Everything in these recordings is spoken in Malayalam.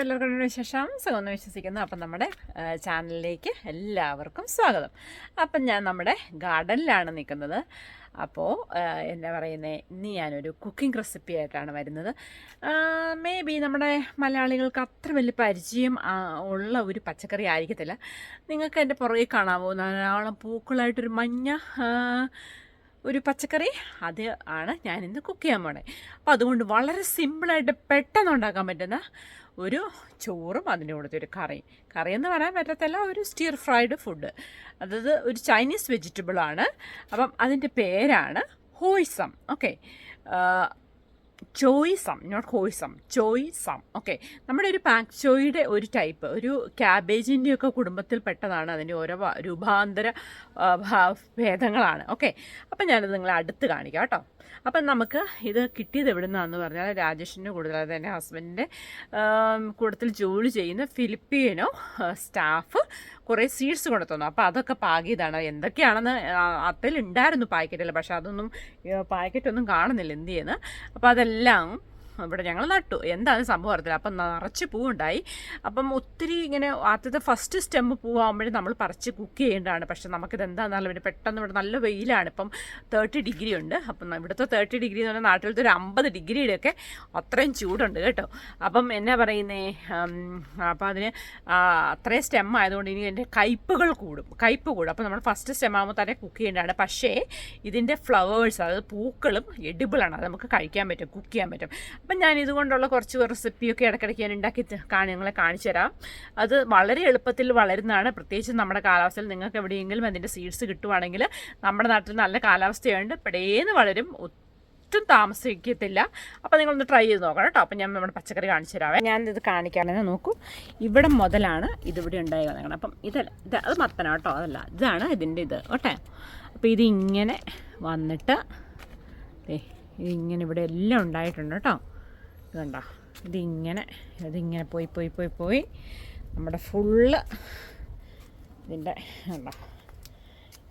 എല്ലാവർക്കും വിശേഷം സുഖമെന്ന് വിശ്വസിക്കുന്നു. അപ്പം നമ്മുടെ ചാനലിലേക്ക് എല്ലാവർക്കും സ്വാഗതം. അപ്പം ഞാൻ നമ്മുടെ ഗാർഡനിലാണ് നിൽക്കുന്നത്. അപ്പോൾ എന്താ പറയുന്നത്, ഇന്ന് ഞാനൊരു കുക്കിംഗ് റെസിപ്പി ആയിട്ടാണ് വരുന്നത്. മേ ബി നമ്മുടെ മലയാളികൾക്ക് അത്ര വലിയ പരിചയം ഉള്ള ഒരു പച്ചക്കറി ആയിരിക്കത്തില്ല. നിങ്ങൾക്ക് എൻ്റെ പുറകെ കാണാമോ, ധാരാളം പൂക്കളായിട്ടൊരു മഞ്ഞ ഒരു പച്ചക്കറി, അത് ആണ് ഞാനിന്ന് കുക്ക് ചെയ്യാൻ പോണേ. അപ്പോൾ അതുകൊണ്ട് വളരെ സിമ്പിളായിട്ട് പെട്ടെന്ന് ഉണ്ടാക്കാൻ പറ്റുന്ന ഒരു ചോറും അതിൻ്റെ കൂടത്തെ ഒരു കറിയെന്ന് പറയാൻ പറ്റത്തില്ല, ഒരു സ്റ്റിർ ഫ്രൈഡ് ഫുഡ്. അതായത് ഒരു ചൈനീസ് വെജിറ്റബിളാണ്. അപ്പം അതിൻ്റെ പേരാണ് ഹോയ്സം. ഓക്കെ, ചോയ്സം, നോട്ട് ഹോയ്സം, ചോയ്സം. ഓക്കെ, നമ്മുടെ ഒരു പാക് ചോയുടെ ഒരു ടൈപ്പ്, ഒരു ക്യാബേജിൻ്റെയൊക്കെ കുടുംബത്തിൽ പെട്ടതാണ്. അതിൻ്റെ ഓരോ രൂപാന്തര ഭേദങ്ങളാണ്. ഓക്കെ, അപ്പം ഞാനത് നിങ്ങളെ അടുത്ത് കാണിക്കാം കേട്ടോ. അപ്പം നമുക്ക് ഇത് കിട്ടിയത് എവിടെ നിന്നാണെന്ന് പറഞ്ഞാൽ, രാജേഷിൻ്റെ കൂടുതൽ, അതായത് എൻ്റെ ഹസ്ബൻഡിൻ്റെ കൂട്ടത്തിൽ ജോലി ചെയ്യുന്ന ഫിലിപ്പീനോ സ്റ്റാഫ് കുറേ സീഡ്സ് കൊണ്ടു തന്നു. അപ്പോൾ അതൊക്കെ പാകിയതാണ്. എന്തൊക്കെയാണെന്ന് അത്തലുണ്ടായിരുന്നു പാക്കറ്റിൽ, പക്ഷേ അതൊന്നും പാക്കറ്റൊന്നും കാണുന്നില്ല എന്ത് ചെയ്യുന്നത്. അപ്പോൾ അതെല്ലാം ഇവിടെ ഞങ്ങൾ നട്ടു. എന്താണ് സംഭവം അറിയത്തില്ല. അപ്പം നിറച്ച് പൂവുണ്ടായി. അപ്പം ഒത്തിരി ഇങ്ങനെ ആദ്യത്തെ ഫസ്റ്റ് സ്റ്റെമ്പ് പൂവാകുമ്പോഴേ നമ്മൾ പറിച്ച് കുക്ക് ചെയ്യേണ്ടതാണ്. പക്ഷേ നമുക്കിത് എന്താണെന്നല്ല, പിന്നെ പെട്ടെന്ന് ഇവിടെ നല്ല വെയിലാണ്. ഇപ്പം 30 ഡിഗ്രി ഉണ്ട്. അപ്പം ഇവിടുത്തെ 30 ഡിഗ്രി എന്ന് പറഞ്ഞാൽ നാട്ടിലത്തെ ഒരു 50 ഡിഗ്രിയുടെയൊക്കെ അത്രയും ചൂടുണ്ട് കേട്ടോ. അപ്പം എന്നാ പറയുന്നേ, അപ്പം അതിന് അത്രയും സ്റ്റെം ആയതുകൊണ്ട് ഇനി എൻ്റെ കയ്പ്പ് കൂടും. അപ്പോൾ നമ്മൾ ഫസ്റ്റ് സ്റ്റെം ആകുമ്പോൾ തന്നെ കുക്ക് ചെയ്യേണ്ടതാണ്. പക്ഷേ ഇതിൻ്റെ ഫ്ലവേഴ്സ്, അതായത് പൂക്കളും എഡിബിളാണ്. അത് നമുക്ക് കഴിക്കാൻ പറ്റും, കുക്ക് ചെയ്യാൻ പറ്റും. അപ്പം ഞാൻ ഇതുകൊണ്ടുള്ള കുറച്ച് റെസിപ്പിയൊക്കെ ഇടയ്ക്കിടയ്ക്ക് ഞാൻ ഉണ്ടാക്കി നിങ്ങളെ കാണിച്ചു തരാം. അത് വളരെ എളുപ്പത്തിൽ വളരുന്നതാണ്. പ്രത്യേകിച്ച് നമ്മുടെ കാലാവസ്ഥയിൽ നിങ്ങൾക്ക് എവിടെയെങ്കിലും അതിൻ്റെ സീഡ്സ് കിട്ടുവാണെങ്കിൽ, നമ്മുടെ നാട്ടിൽ നല്ല കാലാവസ്ഥയുണ്ട്, പെടേന്ന് വളരും, ഒട്ടും താമസിക്കത്തില്ല. അപ്പോൾ നിങ്ങളൊന്ന് ട്രൈ ചെയ്ത് നോക്കണം കേട്ടോ. അപ്പം ഞാൻ നമ്മുടെ പച്ചക്കറി കാണിച്ചു തരാവേ. ഞാനിത് കാണിക്കുകയാണെങ്കിൽ നോക്കൂ, ഇവിടെ മുതലാണ് ഇതിവിടെ ഉണ്ടായി വന്നേക്കണം. അപ്പം അത് മത്തന കേട്ടോ, അതല്ല, ഇതാണ് ഇതിൻ്റെ ഇത് ഓട്ടെ. അപ്പോൾ ഇതിങ്ങനെ വന്നിട്ട് ഇതിങ്ങനെ ഇവിടെ എല്ലാം ഉണ്ടായിട്ടുണ്ട് കേട്ടോ. ഇത് കണ്ടോ, ഇതിങ്ങനെ പോയി നമ്മുടെ ഫുള്ള് ഇതിൻ്റെ കണ്ടോ,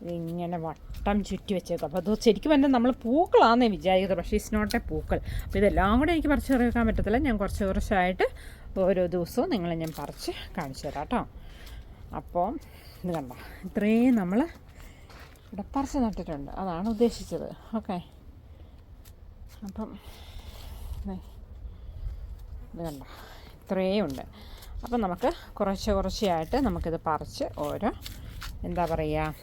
ഇതിങ്ങനെ വട്ടം ചുറ്റി വെച്ചേക്കും. അപ്പോൾ അത് ശരിക്കും പറഞ്ഞാൽ നമ്മൾ പൂക്കളാണെന്നേ വിചാരിക്കുന്നത്, പക്ഷേ ഇറ്റ്സ് നോട്ട് എ പൂക്കൾ. അപ്പോൾ ഇതെല്ലാം കൂടെ എനിക്ക് പറിച്ച് വെക്കാൻ പറ്റത്തില്ല. ഞാൻ കുറച്ചായിട്ട് ഓരോ ദിവസവും നിങ്ങളെ ഞാൻ പറിച്ച് കാണിച്ചു തരാം കേട്ടോ. അപ്പോൾ ഇത് കണ്ടോ, ഇത്രയും നമ്മൾ ഇവിടെ പറിച്ച് നട്ടിട്ടുണ്ട്, അതാണ് ഉദ്ദേശിച്ചത്. ഓക്കെ, അപ്പം ഇത് കണ്ടോ, ഇത്രയും ഉണ്ട്. അപ്പം നമുക്ക് കുറച്ചായിട്ട് നമുക്കിത് പറിച്ച് ഓരോ എന്താ പറയുക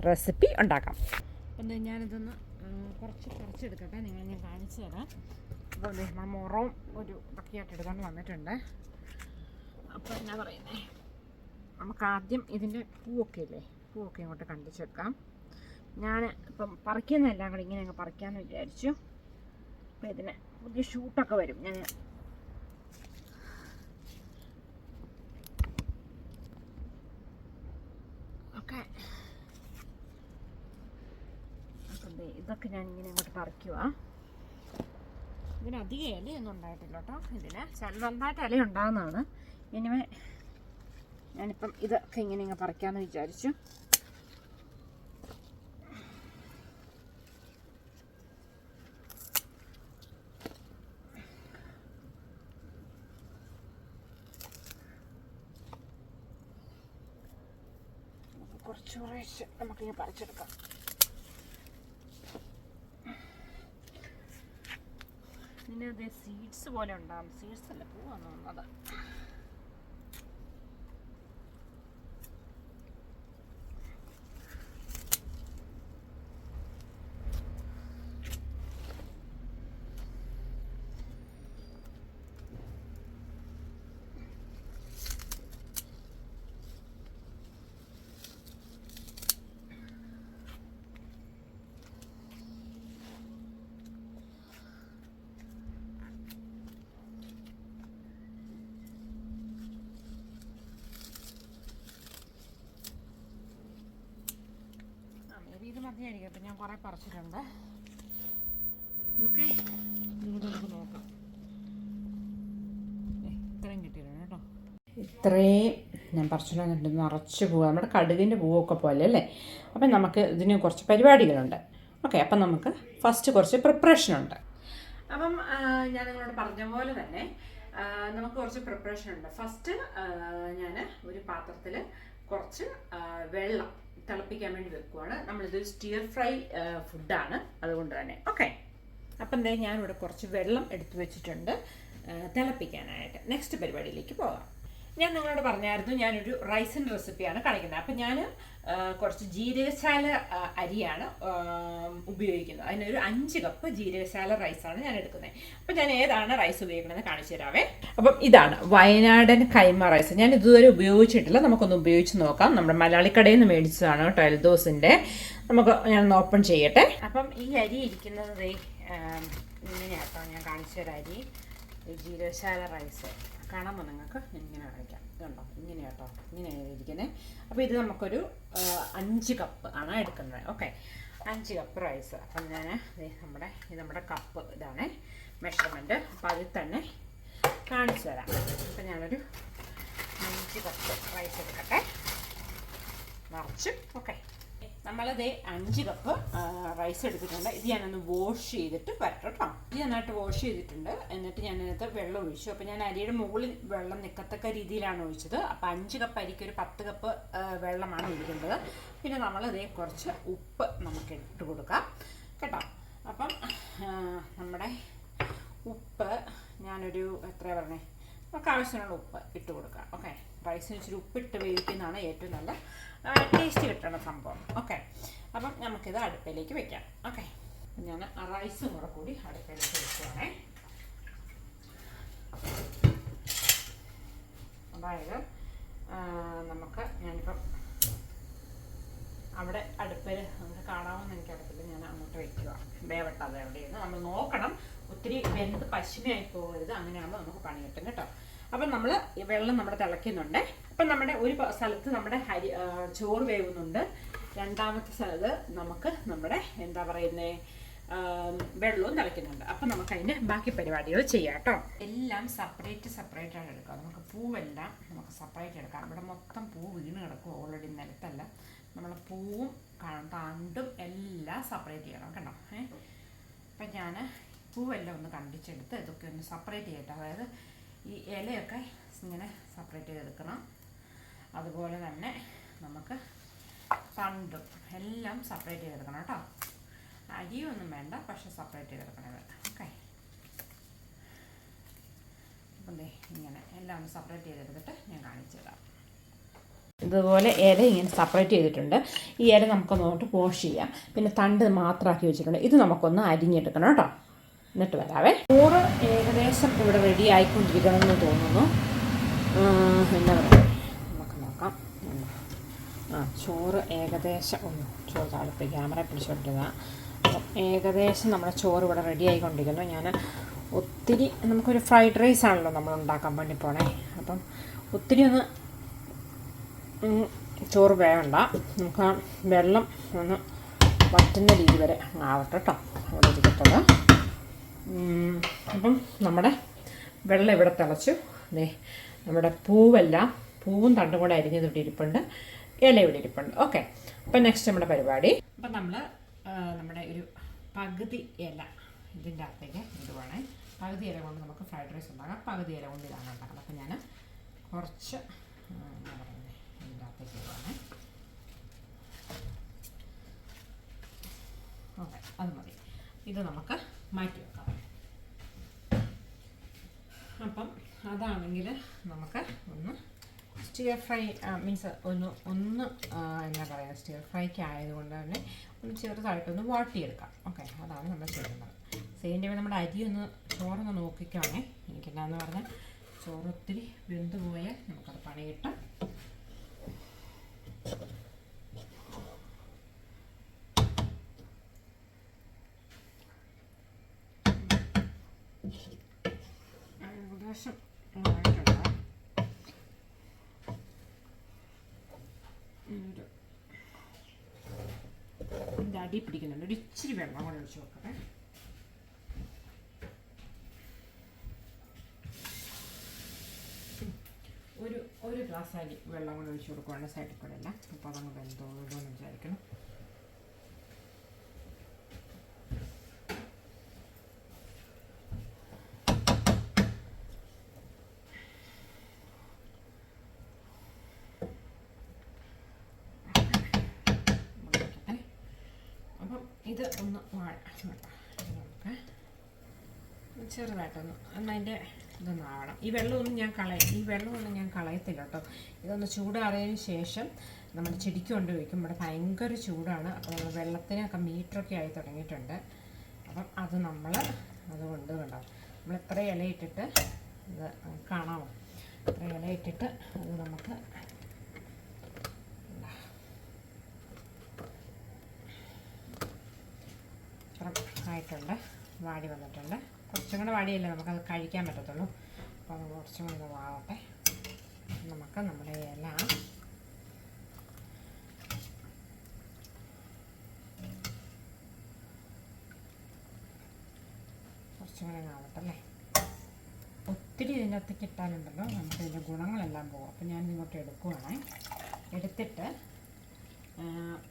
റെസിപ്പി ഉണ്ടാക്കാം. അപ്പം ഞാനിതൊന്ന് കുറച്ച് പറിച്ചെടുക്കട്ടെ, നിങ്ങളെ ഞാൻ കാണിച്ചു തരാം. അപ്പോൾ നമ്മൾ മുറവും ഒരു ഇതൊക്കെയായിട്ട് എടുക്കാൻ വന്നിട്ടുണ്ട്. അപ്പോൾ എന്നാ പറയുന്നത്, നമുക്ക് ആദ്യം ഇതിൻ്റെ പൂവൊക്കെ ഇങ്ങോട്ട് കണ്ടിച്ചെടുക്കാം. ഞാൻ ഇപ്പം പറിക്കുന്നതെല്ലാം കൂടി ഇങ്ങനെ അങ്ങ് പറിക്കാമെന്ന് വിചാരിച്ചു. അപ്പോൾ ഇതിന് പുതിയ ഷൂട്ടൊക്കെ വരും. ഞാൻ ഓക്കെ, അപ്പം ഇതൊക്കെ ഞാൻ ഇങ്ങനെ അങ്ങോട്ട് പറിക്കുക. ഇതിനധികം ഇലയൊന്നും ഉണ്ടായിട്ടില്ല കേട്ടോ. ഇതിന് നന്നായിട്ട് ഇല ഉണ്ടാകുന്നതാണ്. ഇനിമേ ഞാനിപ്പം ഇതൊക്കെ ഇങ്ങനെ പറിക്കാമെന്ന് വിചാരിച്ചു. കുറച്ച് നമുക്കിങ്ങനെ പറിച്ചെടുക്കാം. ഇതിന് സീഡ്സ് പോലെ ഉണ്ടാകും. സീഡ്സ് അല്ല, പൂവാണ് തോന്നുന്നത്. ഇത് മതിയായിരിക്കും. അപ്പം ഞാൻ കുറേ പറിച്ചിട്ടുണ്ട്. ഓക്കെ, നമുക്ക് നോക്കാം. ഇത്രയും കിട്ടിയിട്ടുണ്ട് കേട്ടോ. ഇത്രയും ഞാൻ പറിച്ചിട്ടുണ്ട്. നിറച്ച് പൂവ്, നമ്മുടെ കടുകിൻ്റെ പൂവൊക്കെ പോലെ അല്ലേ. അപ്പം നമുക്ക് ഇതിന് കുറച്ച് പരിപാടികളുണ്ട്. ഓക്കെ, അപ്പം നമുക്ക് ഫസ്റ്റ് കുറച്ച് പ്രിപ്പറേഷനുണ്ട്. അപ്പം ഞാൻ നിങ്ങളോട് പറഞ്ഞ പോലെ തന്നെ നമുക്ക് കുറച്ച് പ്രിപ്പറേഷൻ ഉണ്ട്. ഫസ്റ്റ് ഞാൻ ഒരു പാത്രത്തിൽ കുറച്ച് വെള്ളം തിളപ്പിക്കാൻ വേണ്ടി വെക്കുവാണ്. നമ്മളിത് സ്റ്റിയർ ഫ്രൈ ഫുഡാണ്, അതുകൊണ്ട് തന്നെ. ഓക്കെ, അപ്പം എന്തായാലും ഞാനിവിടെ കുറച്ച് വെള്ളം എടുത്തു വെച്ചിട്ടുണ്ട് തിളപ്പിക്കാനായിട്ട്. നെക്സ്റ്റ് പരിപാടിയിലേക്ക് പോകാം. ഞാൻ നിങ്ങളോട് പറഞ്ഞായിരുന്നു ഞാനൊരു റൈസിൻ്റെ റെസിപ്പിയാണ് കാണിക്കുന്നത്. അപ്പം ഞാൻ കുറച്ച് ജീരകശാല അരിയാണ് ഉപയോഗിക്കുന്നത്. അതിനൊരു 5 കപ്പ് ജീരകശാല റൈസാണ് ഞാൻ എടുക്കുന്നത്. അപ്പം ഞാൻ ഏതാണ് റൈസ് ഉപയോഗിക്കണമെന്ന് കാണിച്ചു തരാവേ. അപ്പം ഇതാണ് വയനാടൻ കൈമ റൈസ്. ഞാൻ ഇതുവരെ ഉപയോഗിച്ചിട്ടില്ല, നമുക്കൊന്ന് ഉപയോഗിച്ച് നോക്കാം. നമ്മുടെ മലയാളി കടയിൽ നിന്ന് മേടിച്ചതാണ് കേട്ടോ, എൽദോസിൻ്റെ. നമുക്ക് ഞാനൊന്ന് ഓപ്പൺ ചെയ്യട്ടെ. അപ്പം ഈ അരി ഇരിക്കുന്നത് ഇങ്ങനെയാട്ടോ, ഞാൻ കാണിച്ചു തരാം. അരി ജീരകശാല റൈസ് കാണാമോ നിങ്ങൾക്ക്? ഇങ്ങനെ കാണിക്കാം. ഇതുണ്ടോ, ഇങ്ങനെ കേട്ടോ, ഇങ്ങനെയാണ് ഇരിക്കുന്നത്. അപ്പോൾ ഇത് നമുക്കൊരു 5 കപ്പ് ആണ് എടുക്കുന്നത്. Okay, 5 cup rice. അപ്പം ഞാൻ നമ്മുടെ കപ്പ് ഇതാണ് മെഷർമെൻറ്റ്. അപ്പോൾ അതിൽ തന്നെ കാണിച്ചു തരാം. അപ്പം ഞാനൊരു 5 കപ്പ് റൈസ് എടുക്കട്ടെ നിറച്ച്. ഓക്കെ, നമ്മളത് 5 കപ്പ് റൈസ് എടുത്തിട്ടുണ്ട്. ഇത് ഞാനൊന്ന് വാഷ് ചെയ്തിട്ട് വരട്ടെ കേട്ടോ. ഇത് നന്നായിട്ട് വാഷ് ചെയ്തിട്ടുണ്ട്. എന്നിട്ട് ഞാനതിനകത്ത് വെള്ളം ഒഴിച്ചു. അപ്പോൾ ഞാൻ അരിയുടെ മുകളിൽ വെള്ളം നിൽക്കത്തക്ക രീതിയിലാണ് ഒഴിച്ചത്. അപ്പോൾ 5 കപ്പ് അരിക്ക് ഒരു 10 കപ്പ് വെള്ളമാണ് ഒഴിക്കേണ്ടത്. പിന്നെ നമ്മളതേ കുറച്ച് ഉപ്പ് നമുക്ക് ഇട്ട് കൊടുക്കാം കേട്ടോ. അപ്പം നമ്മുടെ ഉപ്പ് ഞാനൊരു എത്രയാണ് പറഞ്ഞേ, നമുക്ക് ആവശ്യമുള്ള ഉപ്പ് ഇട്ട് കൊടുക്കാം. ഓക്കെ, റൈസിന് ഇച്ചിരി ഉപ്പിട്ട് വേവിക്കുന്നതാണ് ഏറ്റവും നല്ല ടേസ്റ്റ് കിട്ടുന്ന സംഭവം. ഓക്കെ, അപ്പം നമുക്കിത് അടുപ്പിലേക്ക് വെക്കാം. ഓക്കെ, ഞാൻ റൈസും കൂടി അടുപ്പിലേക്ക് വെക്കുകയാണേ. അതായത് ഞാനിപ്പം അവിടെ അടുപ്പിൽ നമുക്ക് കാണാമെന്ന് എനിക്ക് അടുപ്പിൽ ഞാൻ അങ്ങോട്ട് വയ്ക്കുക. വേവട്ടാതെ എവിടെയെന്ന് നമ്മൾ നോക്കണം. ഒത്തിരി വെന്ത് പശുമയായി പോകരുത്, അങ്ങനെയാകുമ്പോൾ നമുക്ക് പണി കിട്ടും കേട്ടോ. അപ്പം നമ്മൾ ഈ വെള്ളം നമ്മുടെ തിളയ്ക്കുന്നുണ്ട്. അപ്പം നമ്മുടെ ഒരു സ്ഥലത്ത് നമ്മുടെ ചോറ് വേവുന്നുണ്ട്. രണ്ടാമത്തെ സ്ഥലത്ത് നമുക്ക് നമ്മുടെ എന്താ പറയുന്നത് വെള്ളവും തിളയ്ക്കുന്നുണ്ട്. അപ്പം നമുക്ക് അതിൻ്റെ ബാക്കി പരിപാടികൾ ചെയ്യാം കേട്ടോ. എല്ലാം സെപ്പറേറ്റ് ആയിട്ട് എടുക്കാം. നമുക്ക് പൂവെല്ലാം നമുക്ക് സെപ്പറേറ്റ് എടുക്കാം. ഇവിടെ മൊത്തം പൂ വീണ് കിടക്കും ഓൾറെഡി, നിലത്തല്ല. നമ്മൾ പൂവും തണ്ടും എല്ലാം സെപ്പറേറ്റ് ചെയ്യണം കേട്ടോ. അപ്പം ഞാൻ പൂവെല്ലാം ഒന്ന് കണ്ടിച്ചെടുത്ത് ഇതൊക്കെ ഒന്ന് സെപ്പറേറ്റ് ചെയ്യട്ടെ. അതായത് ഈ ഇലയൊക്കെ ഇങ്ങനെ സെപ്പറേറ്റ് ചെയ്തെടുക്കണം. അതുപോലെ തന്നെ നമുക്ക് തണ്ടും എല്ലാം സെപ്പറേറ്റ് ചെയ്തെടുക്കണം കേട്ടോ. അരിയൊന്നും വേണ്ട, പക്ഷെ സെപ്പറേറ്റ് ചെയ്തെടുക്കണം. ഓക്കെ, അപ്പം ഇങ്ങനെ എല്ലാം ഒന്ന് സെപ്പറേറ്റ് ചെയ്തെടുത്തിട്ട് ഞാൻ കാണിച്ചു തരാം. ഇതുപോലെ ഇല ഇങ്ങനെ സെപ്പറേറ്റ് ചെയ്തിട്ടുണ്ട്. ഈ ഇല നമുക്കൊന്നോട്ട് വാഷ് ചെയ്യാം. പിന്നെ തണ്ട് മാത്രമാക്കി വെച്ചിട്ടുണ്ട്. ഇത് നമുക്കൊന്ന് അരിഞ്ഞെടുക്കണം കേട്ടോ. എന്നിട്ട് വരാവേ. ചോറ് ഏകദേശം ഇവിടെ റെഡി ആയിക്കൊണ്ടിരിക്കണമെന്ന് തോന്നുന്നു. എന്താ പറയുക, നമുക്ക് നോക്കാം. ചോറ് ഏകദേശം ചോറ് താഴെ ക്യാമറ പിടിച്ചോണ്ടിരുക. അപ്പം ഏകദേശം നമ്മുടെ ചോറ് ഇവിടെ റെഡി ആയിക്കൊണ്ടിരിക്കുന്നു. ഞാൻ ഒത്തിരി നമുക്കൊരു ഫ്രൈഡ് റൈസ് ആണല്ലോ നമ്മൾ ഉണ്ടാക്കാൻ വേണ്ടി പോണേ. അപ്പം ഒത്തിരി ഒന്ന് ചോറ് വേവണ്ട. നമുക്ക് ആ വെള്ളം ഒന്ന് വറ്റുന്ന രീതി വരെ ആവട്ടെ കേട്ടോ, അവിടെ ഇരിക്കത്തുള്ളൂ. അപ്പം നമ്മുടെ വെള്ളം ഇവിടെ തിളച്ചു. നമ്മുടെ പൂവും തണ്ടും കൂടെ അരിഞ്ഞത് ഇവിടെ ഇരിപ്പുണ്ട്, ഇല ഇവിടെ ഇരിപ്പുണ്ട്. ഓക്കെ, അപ്പം നെക്സ്റ്റ് നമ്മുടെ പരിപാടി. അപ്പം നമ്മുടെ ഒരു പകുതി ഇല ഇതിൻ്റെ അകത്തേക്ക് ഇടുവാണേ. പകുതി ഇല കൊണ്ട് നമുക്ക് ഫ്രൈഡ് റൈസ് ഉണ്ടാക്കാം, പകുതി ഇല കൊണ്ട് ഇതാണ് ഉണ്ടാക്കുന്നത്. അപ്പം ഞാൻ കുറച്ച് എന്താ പറയുന്നത് ഇതിൻ്റെ അകത്തേക്ക് ഇടുവാണേ. ഓക്കെ, അത് മതി. ഇത് നമുക്ക് മാറ്റി വെക്കാം. അപ്പം അതാണെങ്കിൽ നമുക്ക് ഒന്ന് സ്റ്റിയർ ഫ്രൈ മീൻസ് ഒന്ന് എന്താ പറയുക, സ്റ്റിയർ ഫ്രൈക്ക് ആയതുകൊണ്ട് തന്നെ ഒന്ന് ചെറുതായിട്ടൊന്ന് വാട്ടിയെടുക്കാം. ഓക്കെ, അതാണ് നമ്മൾ ചെയ്യുന്നത്. ചെയ്യുന്നതിൻ്റെ നമ്മുടെ അരി ചോറൊന്ന് നോക്കിക്കാണേ. എനിക്കെന്നാന്ന് പറഞ്ഞാൽ ചോറ് ഒത്തിരി വെന്ത് പോയാൽ നമുക്കത് പണി കിട്ടും. ഏകദേശം ഇതിൻ്റെ അടി പിടിക്കുന്നുണ്ട്. ഒരു ഇച്ചിരി വെള്ളം കൂടെ ഒഴിച്ച് നോക്കട്ടെ. ഒരു ഗ്ലാസ് അരി വെള്ളം കൂടെ ഒഴിച്ച് കൊടുക്കുകയാണ് സൈഡിൽ കൂടെ എല്ലാം. അപ്പോൾ അതങ്ങ് വെന്തോളൂന്ന് വിചാരിക്കണം. ഇത് ഒന്ന് നമുക്ക് ചെറുതായിട്ടൊന്ന് അതിൻ്റെ ഇതൊന്നാവണം. ഈ വെള്ളമൊന്നും ഞാൻ കളയത്തില്ല കേട്ടോ. ഇതൊന്ന് ചൂടാറിയതിന് ശേഷം നമ്മുടെ ചെടിക്ക് കൊണ്ട് വയ്ക്കും. ഇവിടെ ഭയങ്കര ചൂടാണ്. അപ്പോൾ വെള്ളത്തിനൊക്കെ മീറ്ററൊക്കെ ആയി തുടങ്ങിയിട്ടുണ്ട്. അപ്പം അത് അതുകൊണ്ട് കണ്ടോ, നമ്മൾ എത്ര ഇലയിട്ടിട്ട് ഇത് കാണാമോ, എത്ര ഇലയിട്ടിട്ട് അത് നമുക്ക് ആയിട്ടുണ്ട്, വാടി വന്നിട്ടുണ്ട്. കുറച്ചും കൂടെ വാടിയല്ലേ നമുക്കത് കഴിക്കാൻ പറ്റത്തുള്ളൂ. അപ്പോൾ അത് കുറച്ചും കൂടെ വാടട്ടെ. നമുക്ക് നമ്മുടെ ഇല കുറച്ചും കൂടെ ആവട്ടല്ലേ. ഒത്തിരി ഇതിനകത്തേക്ക് ഇട്ടാലുണ്ടല്ലോ നമുക്ക് ഇതിൻ്റെ ഗുണങ്ങളെല്ലാം പോകും. അപ്പോൾ ഞാൻ ഇങ്ങോട്ട് എടുക്കുവാണ്. എടുത്തിട്ട്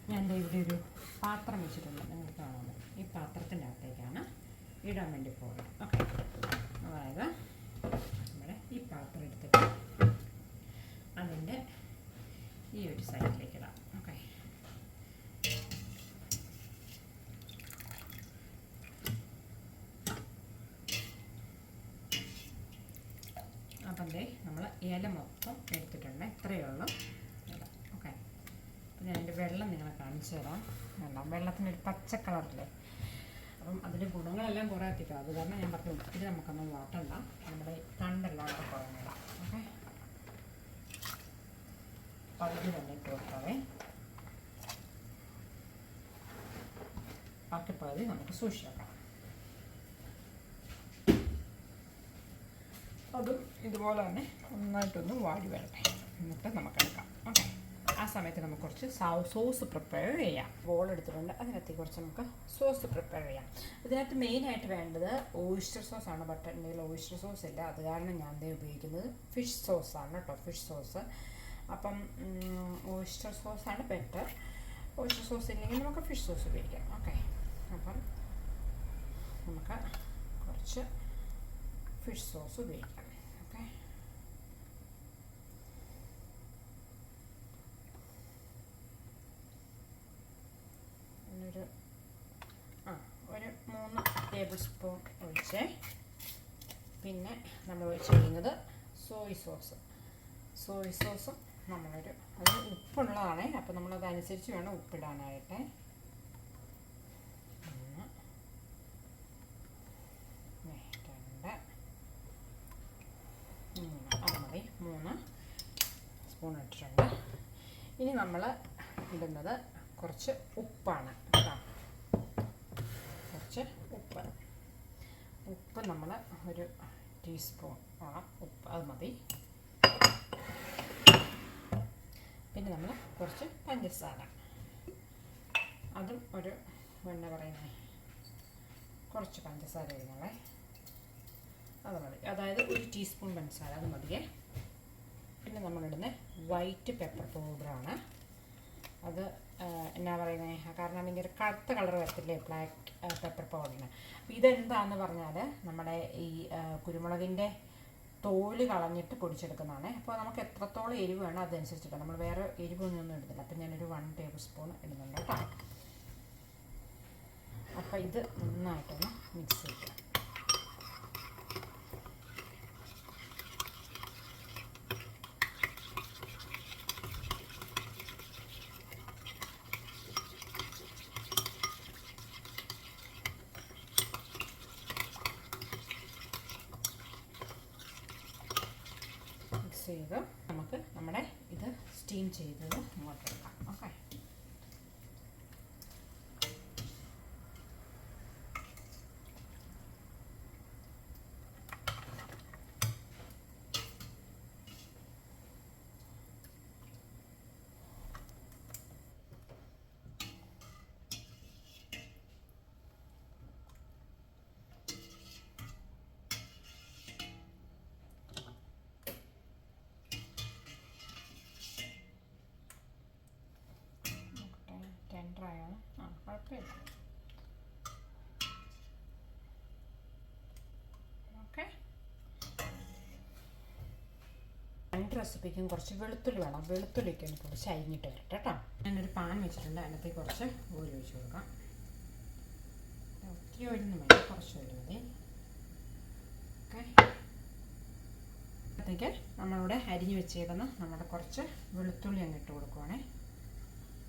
ഞാൻ ഇവിടെ ഒരു പാത്രം വെച്ചിട്ടുണ്ട്, നിങ്ങൾക്ക് കാണാമോ? ഈ പാത്രത്തിൻ്റെ അകത്തേക്കാണ് ഇടാൻ വേണ്ടി പോകുന്നത്. ഓക്കെ, അതായത് നമ്മുടെ ഈ പാത്രം എടുത്തിട്ട് അതിൻ്റെ ഈ ഒരു സൈഡിലേക്ക് ഇടാം. ഓക്കെ, അപ്പം നമ്മൾ ഇല മൊത്തം എടുത്തിട്ടുണ്ട്. ഇത്രയേ ഉള്ളൂ ഇല. ഓക്കെ, അപ്പം ഞാൻ അതിൻ്റെ വെള്ളം നിങ്ങളെ കാണിച്ചു തരാം. വെള്ളത്തിനൊരു പച്ച കളറില്ലേ, അപ്പം അതിൻ്റെ ഗുണങ്ങളെല്ലാം കുറേ എത്തിക്കാം. അത് കാരണം ഞാൻ പറഞ്ഞു ഒത്തിരി നമുക്കൊന്നും വാട്ടണ്ട. നമ്മുടെ തണ്ടെല്ലാം കൂടെ കുറഞ്ഞിടാം. ഓക്കെ, പകുതി തന്നെ ഇട്ട് കൊടുക്കാവേ. ബാക്കി പകുതി നമുക്ക് സൂക്ഷിക്കാം. അതും ഇതുപോലെ തന്നെ നന്നായിട്ടൊന്ന് വാടി വരട്ടെ, എന്നിട്ട് നമുക്കെടുക്കാം. ഓക്കെ, ആ സമയത്ത് നമുക്ക് കുറച്ച് സോസ് പ്രിപ്പയർ ചെയ്യാം. ബോൾ എടുത്തിട്ടുണ്ട്, അതിനകത്ത് കുറച്ച് നമുക്ക് സോസ് പ്രിപ്പയർ ചെയ്യാം. ഇതിനകത്ത് മെയിനായിട്ട് വേണ്ടത് ഓയിസ്റ്റർ സോസാണ്. ബട്ട് എൻ്റെ കയ്യിൽ ഓയിസ്റ്റർ സോസ് ഇല്ല, അത് കാരണം ഞാൻ ഉപയോഗിക്കുന്നത് ഫിഷ് സോസാണ് കേട്ടോ, ഫിഷ് സോസ്. അപ്പം ഓയിസ്റ്റർ സോസാണ് ബെറ്റർ. ഓയിസ്റ്റർ സോസ് ഇല്ലെങ്കിൽ നമുക്ക് ഫിഷ് സോസ് ഉപയോഗിക്കാം. ഓക്കെ, അപ്പം നമുക്ക് കുറച്ച് ഫിഷ് സോസ് ഉപയോഗിക്കാം. ഓക്കെ, ഒരു 3 ടേബിൾ സ്പൂൺ ഒഴിച്ച്, പിന്നെ നമ്മൾ ഒഴിച്ച് ചെയ്യുന്നത് സോയ് സോസും നമ്മളൊരു അത് ഉപ്പുള്ളതാണ്. അപ്പോൾ നമ്മളതനുസരിച്ച് വേണം ഉപ്പിടാനായിട്ട്. 3 സ്പൂൺ ഇട്ടിട്ടുണ്ട്. ഇനി നമ്മൾ ഇടുന്നത് കുറച്ച് ഉപ്പാണ് കേട്ടോ. കുറച്ച് ഉപ്പ് നമ്മൾ ഒരു ടീസ്പൂൺ ഉപ്പ്, അത് മതി. പിന്നെ നമ്മൾ കുറച്ച് പഞ്ചസാര, അതും ഒരു എന്താ പറയുന്നത്, കുറച്ച് പഞ്ചസാര ഇടുന്നേ, അത് മതി. അതായത് ഒരു ടീസ്പൂൺ പഞ്ചസാര, അത് മതിയേ. പിന്നെ നമ്മളിടുന്ന വൈറ്റ് പെപ്പർ പൗഡറാണ്. അത് എന്നാ പറയുന്നത്, കാരണം ഭയങ്കര കറുത്ത കളർ വരത്തില്ലേ ബ്ലാക്ക് പെപ്പർ പൗഡറിന്. അപ്പോൾ ഇതെന്താണെന്ന് പറഞ്ഞാൽ നമ്മുടെ ഈ കുരുമുളകിൻ്റെ തോല് കളഞ്ഞിട്ട് പൊടിച്ചെടുക്കുന്നതാണ്. അപ്പോൾ നമുക്ക് എത്രത്തോളം എരിവ് വേണം അതനുസരിച്ചിട്ട്, നമ്മൾ വേറെ എരിവൊന്നും ഇടുന്നില്ല. അപ്പം ഞാനൊരു 1 ടേബിൾ സ്പൂൺ ഇടുന്നുണ്ട് കേട്ടോ. അപ്പോൾ ഇത് നന്നായിട്ടൊന്ന് മിക്സ് ചെയ്യാം. ചെയ്ത് നമുക്ക് നമ്മുടെ ഇത് സ്റ്റീം ചെയ്തത് ഇങ്ങോട്ട് എടുക്കാം. ഓക്കെ, ടെൻഡറായാണ്. കുഴപ്പമില്ല. ഓക്കെ, രണ്ട് റെസിപ്പിക്കും കുറച്ച് വെളുത്തുള്ളി വേണം. വെളുത്തുള്ളിക്ക് ഒന്ന് കുറച്ച് അരിഞ്ഞിട്ട് വരട്ടെ കേട്ടോ. ഞാനൊരു പാൻ വെച്ചിട്ടുണ്ട്, അതിനകത്തേക്ക് കുറച്ച് ഓയിൽ ഒഴിച്ച് കൊടുക്കാം. ഒത്തിരി ഓയിലൊന്നും വേണ്ട, കുറച്ച് ഓയിൽ മതി. ഓക്കെ, അപ്പോഴത്തേക്ക് നമ്മളിവിടെ അരിഞ്ഞ് വെച്ചേക്കുന്ന നമ്മുടെ കുറച്ച് വെളുത്തുള്ളി അങ്ങ് ഇട്ട് കൊടുക്കുവാണേ.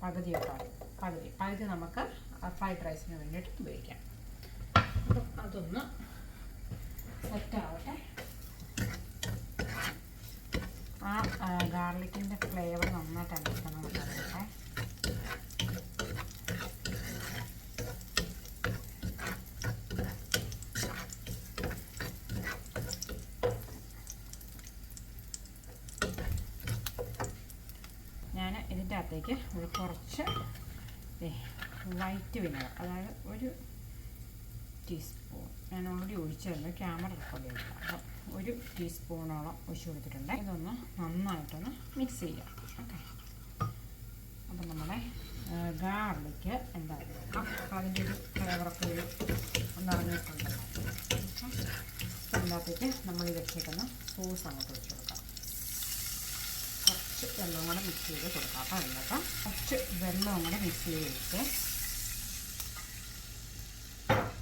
പകുതി നമുക്ക് ഫ്രൈഡ് റൈസിന് വേണ്ടിയിട്ട് ഉപയോഗിക്കാം. അപ്പം അതൊന്ന് സെറ്റാവട്ടെ. ആ ഗാർലിക്കിൻ്റെ ഫ്ലേവർ നന്നായിട്ട് അടിക്കണം പറയട്ടെ. ഞാൻ ഇതിൻ്റെ അകത്തേക്ക് ഒരു കുറച്ച് വൈറ്റ് വിനെഗർ, അതായത് 1 ടീസ്പൂൺ ഞാൻ ഓൾറെഡി ഒഴിച്ചിരുന്നു, ക്യാമറ റെക്കോർഡ് ചെയ്തില്ല. അപ്പം 1 ടീസ്പൂണോളം ഒഴിച്ച് കൊടുത്തിട്ടുണ്ട്. ഇതൊന്ന് നന്നായിട്ടൊന്ന് മിക്സ് ചെയ്യാം. ഓക്കെ, അപ്പം നമ്മുടെ ഗാർലിക്ക് എന്തായാലും അതിൻ്റെ ഒരു ഫ്ലേവറൊക്കെ ഒന്ന് ഇറങ്ങിയിട്ടുണ്ടല്ലോ. അതിനകത്തേക്ക് നമ്മൾ വെച്ചേക്കുന്ന സോസ് അങ്ങോട്ട് വെച്ച് കൊടുക്കാം. കുറച്ച് വെള്ളം കൂടെ മിക്സ് ചെയ്ത് കൊടുക്കാം. അപ്പം അതിനകത്ത് കുറച്ച് വെള്ളം കൂടെ മിക്സ് ചെയ്ത് വെച്ച്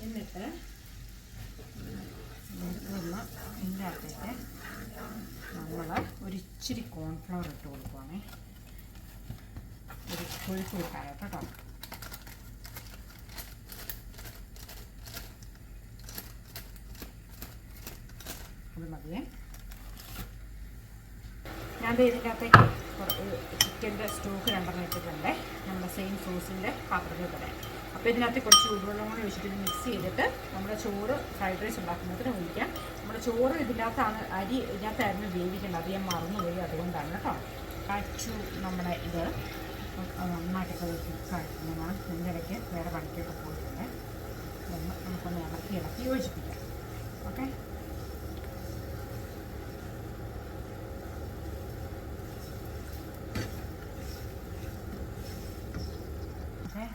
എന്നിട്ട് ഇതിൻ്റെ അകത്തേക്ക് നമ്മൾ ഒരിച്ചിരി കോൺഫ്ലവർ ഇട്ട് കൊടുക്കുവാണേ. ഒരു കൊഴുപ്പ് കിട്ടാനായിട്ട് കേട്ടോ. അത് മതിയേ. ഞാൻ ഇതിൻ്റെ അകത്തേക്ക് ചിക്കൻ്റെ സ്റ്റോക്ക് 2 ഇട്ടിട്ടുണ്ട്, നമ്മുടെ സെയിം സോസിൻ്റെ പാത്രത്തിൽ തന്നെ. അപ്പോൾ ഇതിനകത്ത് കുറച്ച് ചൂടുവെള്ളം കൂടി ഒഴിച്ചിട്ട് മിക്സ് ചെയ്തിട്ട് നമ്മുടെ ചോറ് ഫ്രൈഡ് റൈസ് ഉണ്ടാക്കുന്നതിന് ഒഴിക്കാം. നമ്മുടെ ചോറ് ഇതിനകത്താണ്, അരി ഇതിനകത്തായിരുന്നു വേവിക്കേണ്ടത്, അത് ഞാൻ മറന്നുപോയി, അതുകൊണ്ടാണ് കേട്ടോ. കാച്ചു നമ്മുടെ ഇത് നന്നായിട്ടൊക്കെ കുക്കായിട്ടാണ്. ഇതിൻ്റെ ഇടയ്ക്ക് വേറെ പണിക്കൊക്കെ പോയിട്ടുണ്ട്. ഒന്ന് നമുക്കൊന്ന് ഇളക്കി യോജിപ്പിക്കാം. ഓക്കെ,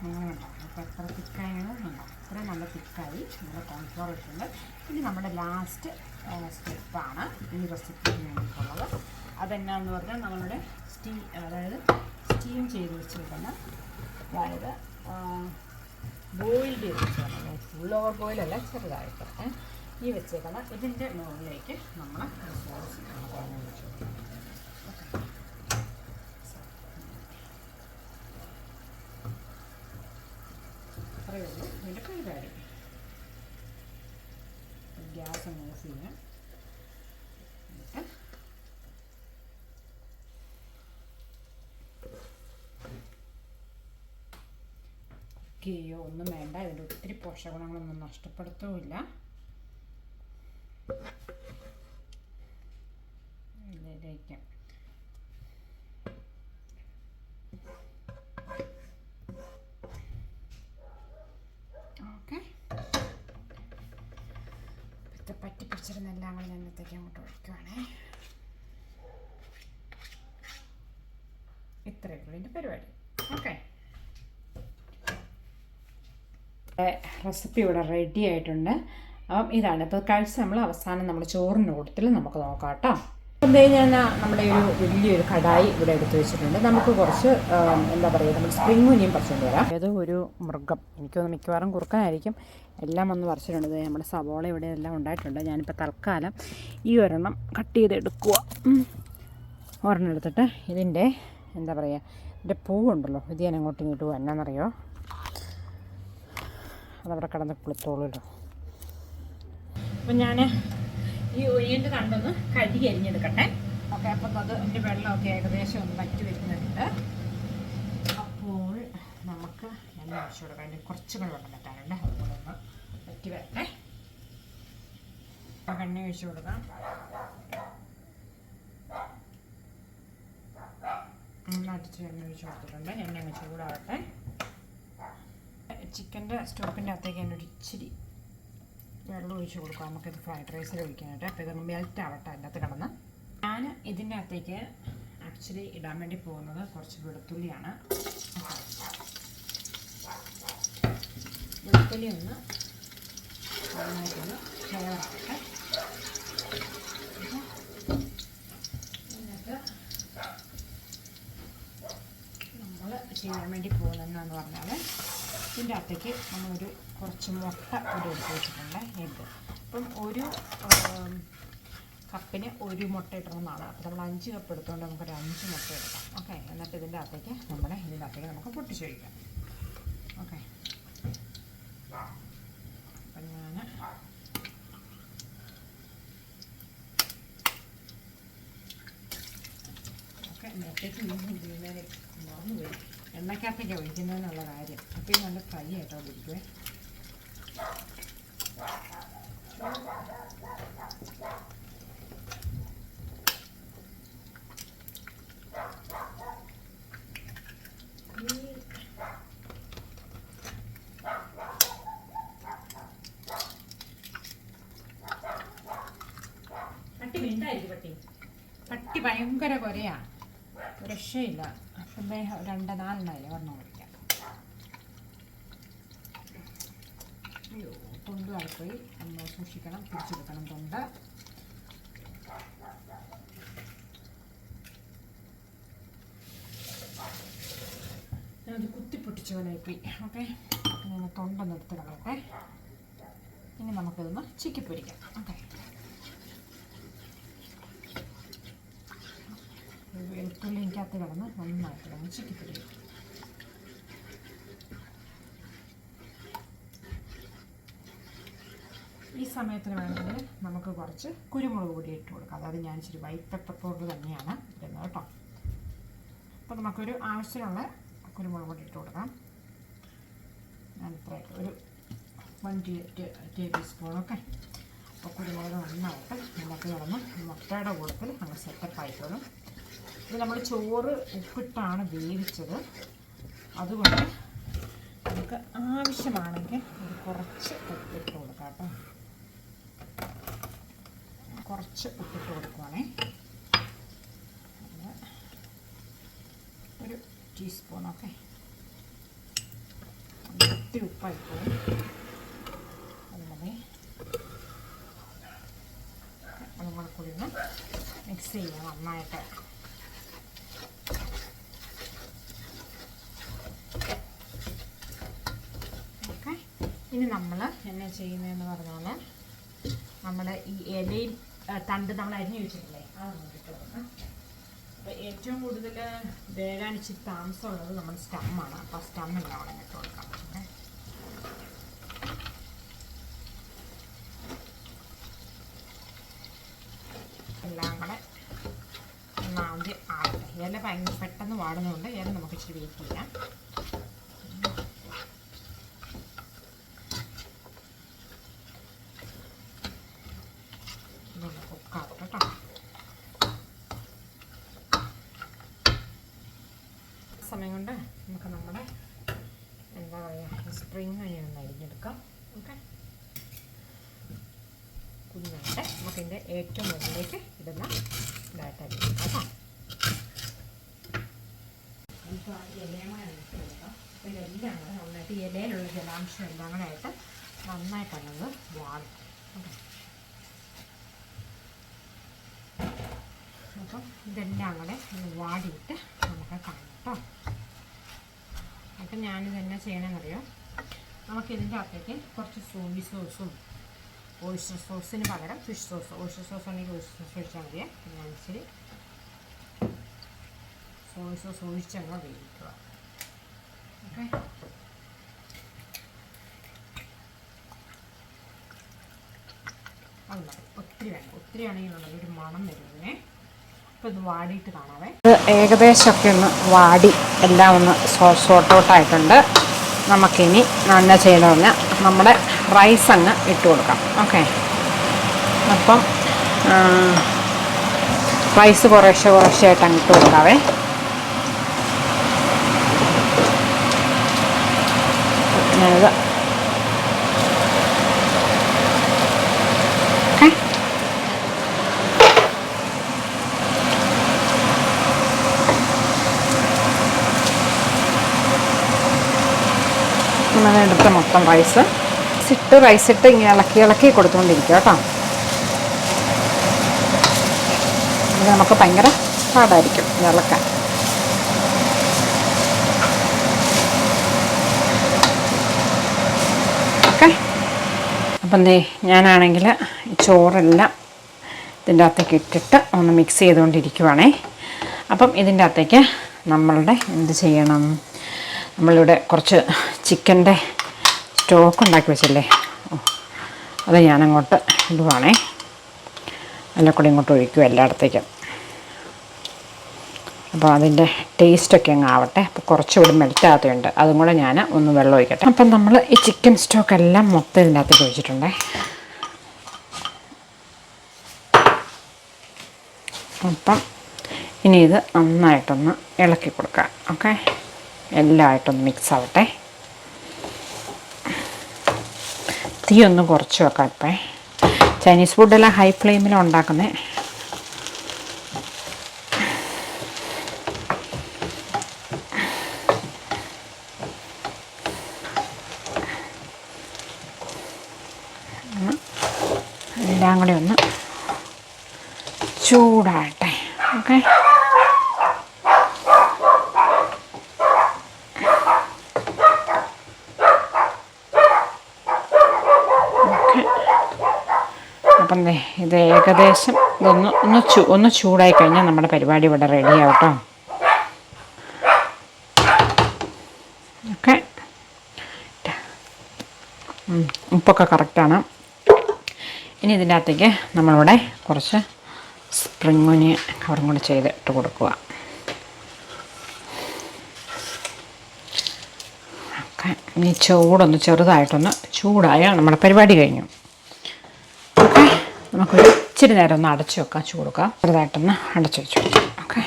അങ്ങനെ ഉണ്ടാവും. അപ്പോൾ എത്ര തിക്കായാലും ഉണ്ടാവും. ഇത്രയും നല്ല തിക്കായി നമ്മുടെ കോൺഫ്ലവർ ഇട്ടുണ്ട്. ഇനി നമ്മുടെ ലാസ്റ്റ് സ്റ്റെപ്പാണ് ഈ റെസിപ്പിക്ക് വേണ്ടിയിട്ടുള്ളത്. അതെന്നാന്ന് പറഞ്ഞാൽ നമ്മളുടെ സ്റ്റീം ചെയ്ത് വെച്ചിരിക്കുന്ന, അതായത് ബോയിൽ ചെയ്ത് വെച്ചേക്കണം, ഫുൾ ഓവർ ബോയിലല്ല, ചെറുതായിട്ട് ഈ വെച്ചേക്കണം. ഇതിൻ്റെ മുകളിലേക്ക് നമ്മൾ സോസ് വെച്ചു. അത്രയേ ഉള്ളൂ ഇതിൻ്റെ പരിപാടി. ഗ്യാസ് ഒന്ന് ഓഫ് ചെയ്യാം. എന്നിട്ട് കുക്ക് ചെയ്യുകയോ ഒന്നും വേണ്ട. ഇതിൻ്റെ ഒത്തിരി പോഷകഗുണങ്ങളൊന്നും നഷ്ടപ്പെടുത്തുമില്ല. ഇതിലേക്ക് പറ്റി പിടിച്ചിരുന്നെല്ലാം കൂടി എന്നത്തേക്ക് അങ്ങോട്ട് ഒഴിക്കുവാണേ. ഇത്രയേ ഉള്ളൂ ഇതിൻ്റെ പരിപാടി. ഓക്കെ, റെസിപ്പി ഇവിടെ റെഡി ആയിട്ടുണ്ട്. അപ്പം ഇതാണ് ഇപ്പോൾ കഴിച്ച് നമ്മൾ അവസാനം നമ്മൾ ചോറിൻ്റെ കൂട്ടത്തിൽ നമുക്ക് നോക്കാം കേട്ടോ. അപ്പം ഞാൻ നമ്മുടെ ഒരു വലിയൊരു കടായി ഇവിടെ എടുത്ത് വെച്ചിട്ടുണ്ട്. നമുക്ക് കുറച്ച് എന്താ പറയുക, നമ്മൾ സ്പ്രിംഗ് ഒനിയൻ പറിച്ചുകൊണ്ട് വരാം. ഏതോ ഒരു മൃഗം, എനിക്കൊന്ന് മിക്കവാറും കുറുക്കാനായിരിക്കും, എല്ലാം ഒന്ന് പറിച്ചിട്ടുണ്ട്. നമ്മുടെ സവോള ഇവിടെ എല്ലാം ഉണ്ടായിട്ടുണ്ട്. ഞാനിപ്പോൾ തൽക്കാലം ഈ ഒരെണ്ണം കട്ട് ചെയ്തെടുക്കുക. ഒരെണ്ണം എടുത്തിട്ട് ഇതിൻ്റെ എന്താ പറയുക, ഇതിൻ്റെ പൂവുണ്ടല്ലോ, ഇത് ഞാൻ അങ്ങോട്ടും ഇങ്ങോട്ടും പോകാം. എന്നാണെന്നറിയോ, അതവിടെ കിടന്ന് പുളിത്തോളുമല്ലോ. അപ്പം ഞാൻ ഈ ഒനിയൻ്റെ തണ്ടൊന്ന് കഴുകി അരിഞ്ഞെടുക്കട്ടെ. ഓക്കെ, അപ്പം അത് എൻ്റെ വെള്ളമൊക്കെ ഏകദേശം ഒന്ന് വറ്റി വരുന്നുണ്ട്. അപ്പോൾ നമുക്ക് എണ്ണ ഒഴിച്ചു കൊടുക്കാം. അതിൻ്റെ കുറച്ചും കൂടെ വെള്ളം പറ്റാനുണ്ട്, അതുപോലെ ഒന്ന് വറ്റി വരട്ടെ. എണ്ണ ഒഴിച്ചു കൊടുക്കാം. അടിച്ച് എണ്ണ ഒഴിച്ച് കൊടുത്തിട്ടുണ്ട്. എണ്ണ അങ്ങ് ചൂടാവട്ടെ. ചിക്കൻ്റെ സ്റ്റോക്കിൻ്റെ അകത്തേക്ക് തന്നെ ഒരു ഇച്ചിരി വെള്ളം ഒഴിച്ച് കൊടുക്കാം, നമുക്കിത് ഫ്രൈഡ് റൈസിൽ ഒഴിക്കാനായിട്ട്. അപ്പോൾ ഇതൊന്ന് മെൽറ്റ് ആവട്ടെ അതിൻ്റെ അകത്ത് കിടന്ന്. ഞാൻ ഇതിൻ്റെ അകത്തേക്ക് ആക്ച്വലി ഇടാൻ വേണ്ടി പോകുന്നത് കുറച്ച് വെളുത്തുള്ളിയാണ്. വെളുത്തുള്ളി ഒന്ന് നന്നായിട്ടൊന്ന് ഫ്ലേവർ ആവട്ടെ. എന്നിട്ട് നമ്മൾ ചെയ്യാൻ വേണ്ടി പോകുന്നതെന്ന് പറഞ്ഞാൽ ഇതിൻ്റെ അകത്തേക്ക് നമ്മളൊരു കുറച്ച് മുട്ട കൂടി എടുത്ത് വെച്ചിട്ടുണ്ട്, എഗ്ഗ്. അപ്പം ഒരു കപ്പിന് ഒരു മുട്ട ഇടണമെന്നാണ്. അപ്പോൾ നമ്മൾ 5 കപ്പ് എടുത്തുകൊണ്ട് നമുക്കൊരു 5 മുട്ട എടുക്കാം. ഓക്കെ, എന്നിട്ട് ഇതിൻ്റെ അകത്തേക്ക് നമുക്ക് പൊട്ടിച്ചൊഴിക്കാം. ഓക്കെ, അപ്പം ഞാൻ നേരത്തേക്ക് ഇടുന്നതിന് മറന്നു വരും, എണ്ണയ്ക്കകത്തേക്ക് ഒഴിക്കുന്നതിനുള്ള കാര്യം. അപ്പോൾ ഇത് നല്ല ഫ്രൈ ആയിട്ടോ ഇരിക്കുവേ. പട്ടി ഭയങ്കര കൊരയാ, രക്ഷയില്ല. അപ്പം 2-4 ഒരെണ്ണം കുടിക്കാം. അയ്യോ, തൊണ്ട് ആയിപ്പോയി, നമ്മൾ സൂക്ഷിക്കണം, പിടിച്ചെടുക്കണം തൊണ്ട്. ഞാനത് കുത്തിപ്പൊട്ടിച്ച പോലെയായിപ്പോയി. ഓക്കെ, ഞാൻ തൊണ്ടൊന്ന് എടുത്ത് കളയട്ടെ. ഇനി നമുക്കിതൊന്ന് ചിക്കിപ്പൊരിക്കാം. ഓക്കെ, വെളുത്തുള്ളി എനിക്കകത്ത് കിടന്ന് നന്നായിട്ട് കിടന്ന് ചിക്കിപ്പൊരിക്കും. ഈ സമയത്തിന് വേണമെങ്കിൽ നമുക്ക് കുറച്ച് കുരുമുളക് പൊടി ഇട്ട് കൊടുക്കാം. അതായത് ഞാൻ ഇച്ചിരി വൈറ്റ് പെപ്പർ പൗഡർ തന്നെയാണ് ഇടുന്നത് കേട്ടോ. അപ്പോൾ നമുക്കൊരു ആവശ്യമുള്ള കുരുമുളക് പൊടി ഇട്ട് കൊടുക്കാം. ഞാൻ ഇത്രയായിട്ട് ഒരു 1 ടേബിൾ സ്പൂണൊക്കെ. അപ്പോൾ കുരുമുളക് നന്നായിട്ട് നമുക്ക് കിടന്ന് മുട്ടയുടെ കൂട്ടത്തിൽ അങ്ങ് സെറ്റപ്പ് ആയിക്കോളും. ഇത് നമ്മൾ ചോറ് ഉപ്പിട്ടാണ് വേവിച്ചത്, അതുകൊണ്ട് നമുക്ക് ആവശ്യമാണെങ്കിൽ ഒരു കുറച്ച് ഉപ്പിട്ട് കൊടുക്കാം കേട്ടോ. കുറച്ച് ഉപ്പിട്ട് കൊടുക്കുവാണേ, ഒരു ടീസ്പൂണൊക്കെ. ഒത്തിരി ഉപ്പായിപ്പോവും, അതുപോലെ അതും കൂടെ കൂടി ഒന്ന് മിക്സ് ചെയ്യാം നന്നായിട്ട്. ഓക്കെ, ഇനി നമ്മൾ എന്നാ ചെയ്യുന്നതെന്ന് പറഞ്ഞാൽ, നമ്മൾ ഈ ഇലയിൽ തണ്ട് നമ്മൾ അരിഞ്ഞു വെച്ചിട്ടില്ലേ, അതൊന്നും ഇട്ട് കൊടുക്കാം. അപ്പോൾ ഏറ്റവും കൂടുതൽ വേകാൻ ഇച്ചിരി താമസമുള്ളത് നമ്മുടെ സ്റ്റമ്മാണ്. അപ്പോൾ ആ സ്റ്റമ്മെല്ലാം അവിടെ ഇട്ട് കൊടുക്കാം. എല്ലാം കൂടെ ഒന്നാമത് ആവട്ടെ. ഇല ഭയങ്കര പെട്ടെന്ന് വാടുന്നതുകൊണ്ട് ഇല നമുക്ക് ഇച്ചിരി വെയിറ്റ് ചെയ്യാം. കുക്കാവട്ടെ കേട്ടോ. സമയം കൊണ്ട് നമുക്ക് നമ്മുടെ എന്താ പറയുക സ്പ്രിങ് ഒന്ന് അരിഞ്ഞെടുക്കാം. ഓക്കെ, കുഞ്ഞുണ്ട്, നമുക്കിതിൻ്റെ ഏറ്റവും മുകളിലേക്ക് ഇടുന്ന ഇതായിട്ട് അരിഞ്ഞെടുക്കാം കേട്ടോ. നമുക്ക് ആ ഇലയുമായി ഇട്ട് കൊടുക്കാം. അപ്പോൾ ഇതെല്ലാം കൂടെ നന്നായിട്ട് ഇലയിലുള്ള ജലാംശം എല്ലാം കൂടെ ആയിട്ട് നന്നായിട്ടത് വാടും. ഓക്കെ, അപ്പം ഇതെല്ലാം കൂടെ ഒന്ന് വാടിയിട്ട് നമുക്ക് കാണാം കേട്ടോ. അപ്പം ഞാനിതെന്നാ ചെയ്യണമെന്നറിയോ, നമുക്കിതിൻ്റെ അകത്തേക്ക് കുറച്ച് സോയ സോസും ഓയിസ്റ്റർ സോസിന് പകരം ഫിഷ് സോസ്, ഓയിസ്റ്റർ സോസ് ഉണ്ടെങ്കിൽ ഓയിസ്റ്റർ സോസ് ഒഴിച്ചാൽ മതിയെ. ഞാൻ ഇച്ചിരി സോയ സോസ് ഒഴിച്ചങ്ങ് വേവിക്കുക. ഓക്കെ, അത് മതി, ഒത്തിരി വേണം. ഒത്തിരി ആണെങ്കിലുള്ളത് ഒരു മണം വരുന്നതിനെ. അപ്പോൾ ഇത് വാടിയിട്ട് കാണാവേ. ഇത് ഏകദേശമൊക്കെ ഒന്ന് വാടി എല്ലാം ഒന്ന് സോർട്ട് ഔട്ടായിട്ടുണ്ട്. നമുക്കിനി എന്നാ ചെയ്യണമെന്ന് പറഞ്ഞാൽ നമ്മുടെ റൈസ് അങ്ങ് ഇട്ട് കൊടുക്കാം. ഓക്കെ, അപ്പം റൈസ് കുറേശ്ശായിട്ട് അങ്ങ് ഇട്ട് കൊടുക്കാവേ. ഞാനിത് എടുത്ത മൊത്തം റൈസ് ഇട്ട് ഇങ്ങനെ ഇളക്കി കൊടുത്തുകൊണ്ടിരിക്കുക കേട്ടോ. ഇത് നമുക്ക് ഭയങ്കര പാടായിരിക്കും ഇളക്കാൻ. അപ്പം ഞാനാണെങ്കിൽ ചോറെല്ലാം ഇതിൻ്റെ അകത്തേക്ക് ഇട്ടിട്ട് ഒന്ന് മിക്സ് ചെയ്തുകൊണ്ടിരിക്കുവാണേ. അപ്പം ഇതിൻ്റെ അകത്തേക്ക് നമ്മളുടെ എന്ത് ചെയ്യണം, നമ്മളിവിടെ കുറച്ച് ചിക്കൻ്റെ സ്റ്റോക്ക് ഉണ്ടാക്കി വെച്ചില്ലേ, അത് ഞാനങ്ങോട്ട് ഇടുവാണേ. എല്ലാം കൂടി ഇങ്ങോട്ട് ഒഴിക്കും എല്ലായിടത്തേക്കും. അപ്പോൾ അതിൻ്റെ ടേസ്റ്റൊക്കെ അങ്ങ് ആവട്ടെ. അപ്പോൾ കുറച്ചുകൂടി മെൽറ്റാകത്തുണ്ട്, അതും കൂടെ ഞാൻ ഒന്ന് വെള്ളം ഒഴിക്കട്ടെ. അപ്പം നമ്മൾ ഈ ചിക്കൻ സ്റ്റോക്കെല്ലാം മൊത്തം ഇതിൻ്റെ അകത്തേക്ക് ഒഴിച്ചിട്ടുണ്ടേ. അപ്പം ഇനി ഇത് നന്നായിട്ടൊന്ന് ഇളക്കി കൊടുക്കാം. ഓക്കെ, എല്ലാമായിട്ടൊന്ന് മിക്സ് ആവട്ടെ. തീ ഒന്ന് കുറച്ച് വെക്കാം. ഇപ്പം ചൈനീസ് ഫുഡെല്ലാം ഹൈ ഫ്ലെയിമിലാണ് ഉണ്ടാക്കുന്നത്. എല്ലാം കൂടി ഒന്ന് ചൂടാകട്ടെ. ഓക്കെ, അപ്പം ഇത് ഏകദേശം ഒന്ന് ചൂടായി കഴിഞ്ഞാൽ നമ്മുടെ പരിപാടി ഇവിടെ റെഡിയാവും കേട്ടോ. ഓക്കെ, ഉപ്പൊക്കെ കറക്റ്റാണ്. ഇനി ഇതിൻ്റെ അകത്തേക്ക് നമ്മളിവിടെ കുറച്ച് സ്പ്രിംഗ് ഒനിയൻ കവറും കൂടി ചെയ്തിട്ട് കൊടുക്കുക. ഓക്കെ, ഇനി ചൂടൊന്ന് ചെറുതായിട്ടൊന്ന് ചൂടായാൽ നമ്മുടെ പരിപാടി കഴിഞ്ഞു. ഓക്കെ, നമുക്കൊരു ഇച്ചിരി നേരം ഒന്ന് അടച്ചു വെക്കാം. ചൂടുക്കുക, ചെറുതായിട്ടൊന്ന് അടച്ചു വെച്ചു. ഓക്കെ,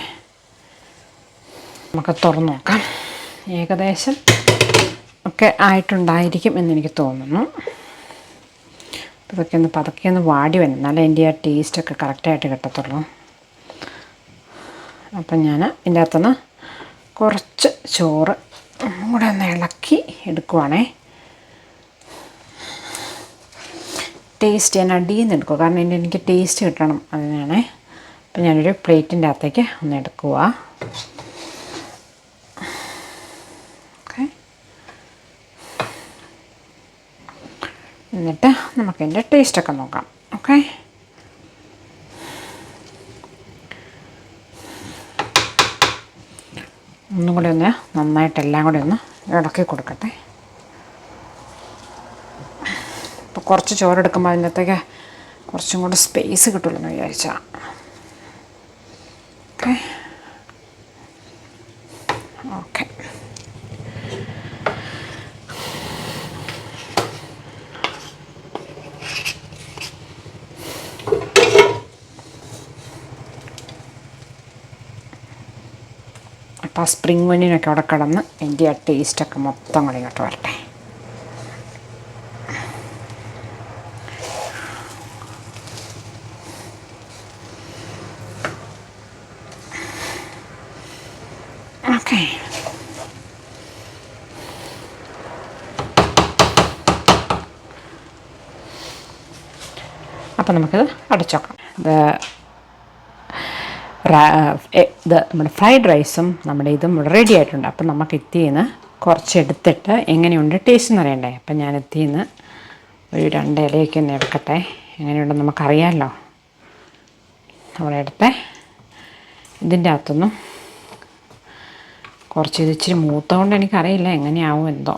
നമുക്ക് തുറന്നു നോക്കാം. ഏകദേശം ഒക്കെ ആയിട്ടുണ്ടായിരിക്കും എന്നെനിക്ക് തോന്നുന്നു. ഇതൊക്കെ ഒന്ന് പതുക്കെ ഒന്ന് വാടി വരണം, എന്നാലേ എൻ്റെ ആ ടേസ്റ്റൊക്കെ കറക്റ്റായിട്ട് കിട്ടത്തുള്ളൂ. അപ്പം ഞാൻ ഇതിൻ്റെ അകത്തുനിന്ന് കുറച്ച് ചോറ് കൂടെ ഒന്ന് ഇളക്കി എടുക്കുവാണേ. ടേസ്റ്റ് ഞാൻ അടിയിൽ നിന്ന് എടുക്കുക, കാരണം എനിക്ക് ടേസ്റ്റ് കിട്ടണം, അതിനാണേ. അപ്പം ഞാനൊരു പ്ലേറ്റിൻ്റെ അകത്തേക്ക് ഒന്ന് എടുക്കുക. എന്നിട്ട് നമുക്കതിൻ്റെ ടേസ്റ്റൊക്കെ നോക്കാം. ഓക്കെ, ഒന്നും കൂടി ഒന്ന് നന്നായിട്ട് എല്ലാം കൂടി ഒന്ന് ഇളക്കി കൊടുക്കട്ടെ. അപ്പോൾ കുറച്ച് ചോറെടുക്കുമ്പോൾ അതിനകത്തേക്ക് കുറച്ചും കൂടെ സ്പേസ് കിട്ടുമല്ലോ എന്ന് വിചാരിച്ചാൽ. ഓക്കെ ഓക്കെ അപ്പോൾ ആ സ്പ്രിംഗ് ഒനിയനൊക്കെ അവിടെ കിടന്ന് എൻ്റെ ആ ടേസ്റ്റൊക്കെ മൊത്തം കൂടി ഇങ്ങോട്ട് വരട്ടെ. ഓക്കെ, അപ്പോൾ നമുക്കിത് അടച്ചു വെക്കാം. ഇത് നമ്മുടെ ഫ്രൈഡ് റൈസും നമ്മുടെ ഇതും റെഡി ആയിട്ടുണ്ട്. അപ്പം നമുക്ക് എത്തിന്ന് കുറച്ചെടുത്തിട്ട് എങ്ങനെയുണ്ട് ടേസ്റ്റ് എന്ന് അറിയണ്ടേ. അപ്പം ഞാൻ എത്തിന്ന് ഒരു 2 ഇലയൊക്കെ ഒന്ന് എടുക്കട്ടെ, എങ്ങനെയുണ്ടെന്ന് നമുക്കറിയാമല്ലോ. അവിടെ എടുത്തേ ഇതിൻ്റെ അകത്തൊന്നും കുറച്ച് ഇത് ഇച്ചിരി മൂത്തതുകൊണ്ട് എനിക്കറിയില്ല എങ്ങനെയാവും എന്തോ,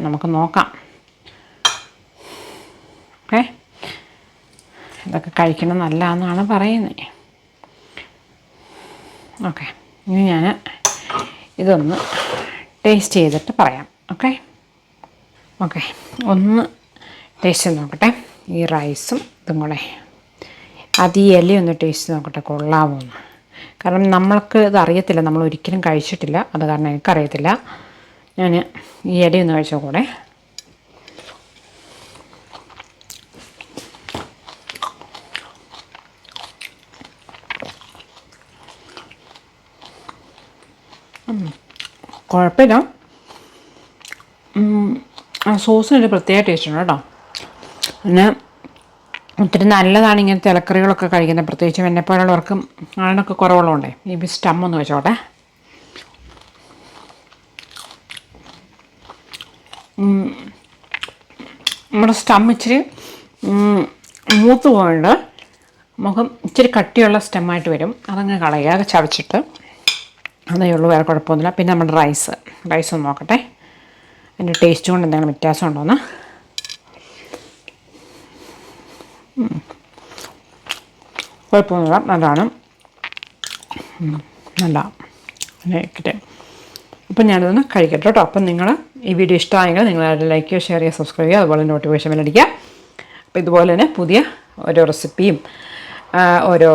നമുക്ക് നോക്കാം. ഓക്കെ, ഇതൊക്കെ കഴിക്കണം നല്ലതെന്നാണ് പറയുന്നത്. ഓക്കെ, ഇനി ഞാൻ ഇതൊന്ന് ടേസ്റ്റ് ചെയ്തിട്ട് പറയാം. ഓക്കെ ഓക്കെ ഒന്ന് ടേസ്റ്റ് ചെയ്ത് നോക്കട്ടെ, ഈ റൈസും ഇതും കൂടെ. അത് ഈ ഇലയൊന്ന് ടേസ്റ്റ് നോക്കട്ടെ കൊള്ളാമോ എന്ന്. കാരണം നമ്മൾക്ക് ഇത് അറിയത്തില്ല, നമ്മൾ ഒരിക്കലും കഴിച്ചിട്ടില്ല, അത് കാരണം എനിക്കറിയത്തില്ല. ഞാൻ ഈ ഇലയൊന്ന് കഴിച്ച കൂടെ. കുഴപ്പമില്ല, ആ സോസിനൊരു പ്രത്യേക ടേസ്റ്റ് ഉണ്ട് കേട്ടോ. പിന്നെ ഒത്തിരി നല്ലതാണ് ഇങ്ങനത്തെ ഇലക്കറികളൊക്കെ കഴിക്കുന്നത്, പ്രത്യേകിച്ചും എന്നെപ്പോലുള്ളവർക്കും അതിനൊക്കെ കുറവുള്ളതുകൊണ്ടേ. ഈ സ്റ്റം ഒന്ന് വെച്ചോട്ടെ. നമ്മുടെ സ്റ്റം ഇച്ചിരി മൂത്ത് പോയിട്ട് മുഖം ഇച്ചിരി കട്ടിയുള്ള സ്റ്റെമ്മായിട്ട് വരും. അതങ്ങ് കളയുക ചവച്ചിട്ട്. അതേ ഉള്ളൂ, വേറെ കുഴപ്പമൊന്നുമില്ല. പിന്നെ നമ്മുടെ റൈസ് ഒന്ന് നോക്കട്ടെ, അതിൻ്റെ ടേസ്റ്റ് കൊണ്ട് എന്തെങ്കിലും വ്യത്യാസം ഉണ്ടോയെന്ന്. കുഴപ്പമൊന്നുമില്ല, നല്ലതാണ്, നല്ല കിട്ടെ. അപ്പം ഞാനതൊന്ന് കഴിക്കട്ടെ കേട്ടോ. അപ്പം നിങ്ങൾ ഈ വീഡിയോ ഇഷ്ടമായെങ്കിൽ നിങ്ങൾ ലൈക്ക് ചെയ്യുക, ഷെയർ ചെയ്യുക, സബ്സ്ക്രൈബ് ചെയ്യുക, അതുപോലെ നോട്ടിഫിക്കേഷൻ ബെല്ലടിക്കുക. അപ്പോൾ ഇതുപോലെ തന്നെ പുതിയ ഓരോ റെസിപ്പിയും ഓരോ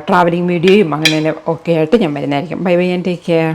ട്രാവലിംഗ് വീഡിയോയും അങ്ങനെ ഒക്കെ ആയിട്ട് ഞാൻ വരുന്നതായിരിക്കും. Bye bye and take care.